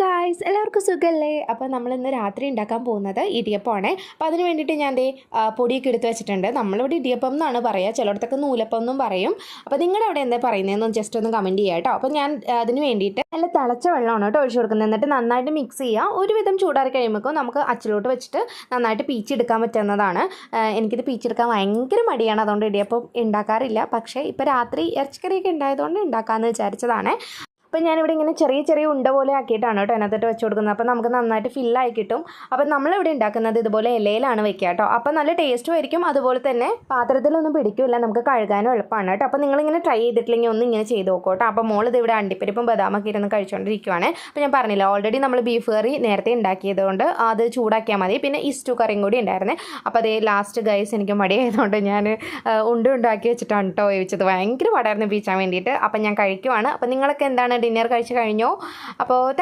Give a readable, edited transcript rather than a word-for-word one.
Guys എല്ലാവർക്കും സുഖമല്ലേ? അപ്പോൾ നമ്മളിന്ന് രാത്രി ഉണ്ടാക്കാൻ പോകുന്നത് ഇടിയപ്പമാണ്. അപ്പോൾ അതിന് വേണ്ടിയിട്ട് ഞാൻ പൊടിയൊക്കെ എടുത്ത് വെച്ചിട്ടുണ്ട്. നമ്മളിവിടെ ഇടിയപ്പം എന്നാണ് പറയുക, ചിലയിടത്തൊക്കെ നൂലപ്പം എന്നും പറയും. അപ്പോൾ നിങ്ങളുടെ അവിടെ എന്താ പറയുന്നതെന്ന് ജസ്റ്റ് ഒന്ന് കമൻറ്റ് ചെയ്യുക കേട്ടോ. അപ്പോൾ ഞാൻ അതിന് വേണ്ടിയിട്ട് നല്ല തിളച്ച വെള്ളമാണ് കേട്ടോ ഒഴിച്ചു കൊടുക്കുന്നത്. എന്നിട്ട് നന്നായിട്ട് മിക്സ് ചെയ്യുക. ഒരുവിധം ചൂടാറി കഴിയുമ്പോൾ നമുക്ക് അച്ചിലോട്ട് വെച്ചിട്ട് നന്നായിട്ട് പീച്ചെടുക്കാൻ പറ്റുന്നതാണ്. എനിക്കിത് പീച്ചെടുക്കാൻ ഭയങ്കര മടിയാണ്, അതുകൊണ്ട് ഇടിയപ്പം ഉണ്ടാക്കാറില്ല. പക്ഷേ ഇപ്പോൾ രാത്രി ഇറച്ചിക്കറിയൊക്കെ ഉണ്ടായതുകൊണ്ട് ഉണ്ടാക്കാമെന്ന് വിചാരിച്ചതാണ്. അപ്പോൾ ഞാനിവിടെ ഇങ്ങനെ ചെറിയ ഉണ്ട പോലെ ആക്കിയിട്ടാണ് കേട്ടോ അതിനകത്തോട്ട് വെച്ച് കൊടുക്കുന്നത്. അപ്പോൾ നമുക്ക് നന്നായിട്ട് ഫില്ലായി കിട്ടും. അപ്പോൾ നമ്മളിവിടെ ഉണ്ടാക്കുന്നത് ഇതുപോലെ ഇലയിലാണ് വെക്കുക കേട്ടോ. അപ്പോൾ നല്ല ടേസ്റ്റും ആയിരിക്കും, അതുപോലെ തന്നെ പാത്രത്തിലൊന്നും പിടിക്കില്ല, നമുക്ക് കഴുകാനും എളുപ്പമാണ് കേട്ടോ. അപ്പോൾ നിങ്ങളിങ്ങനെ ട്രൈ ചെയ്തിട്ടില്ലെങ്കിൽ ഒന്ന് ഇങ്ങനെ ചെയ്ത് നോക്കൂ കേട്ടോ. അപ്പോൾ മോളിത് ഇവിടെ അണ്ടിപ്പരിപ്പും ബദാമൊക്കെ ഇരുന്ന് കഴിച്ചുകൊണ്ടിരിക്കുകയാണ്. അപ്പോൾ ഞാൻ പറഞ്ഞില്ല, ഓൾറെഡി നമ്മൾ ബീഫ് കറി നേരത്തെ ഉണ്ടാക്കിയതുകൊണ്ട് അത് ചൂടാക്കിയാൽ മതി. പിന്നെ ഈ സ്റ്റൂ കറിയും കൂടി ഉണ്ടായിരുന്നേ. അപ്പോൾ അതേ ലാസ്റ്റ് ഗൈസ് എനിക്ക് മടിയായതുകൊണ്ട് ഞാൻ ഉണ്ടാക്കി വെച്ചിട്ടാണ് കേട്ടോ വേവിച്ചത്. ഭയങ്കര പാടായിരുന്നു പീച്ചാൻ വേണ്ടിയിട്ട്. അപ്പം ഞാൻ കഴിക്കുവാണ്. അപ്പോൾ നിങ്ങളൊക്കെ എന്താണ് ഡിന്നർ കഴിച്ച് കഴിഞ്ഞോ? അപ്പോൾ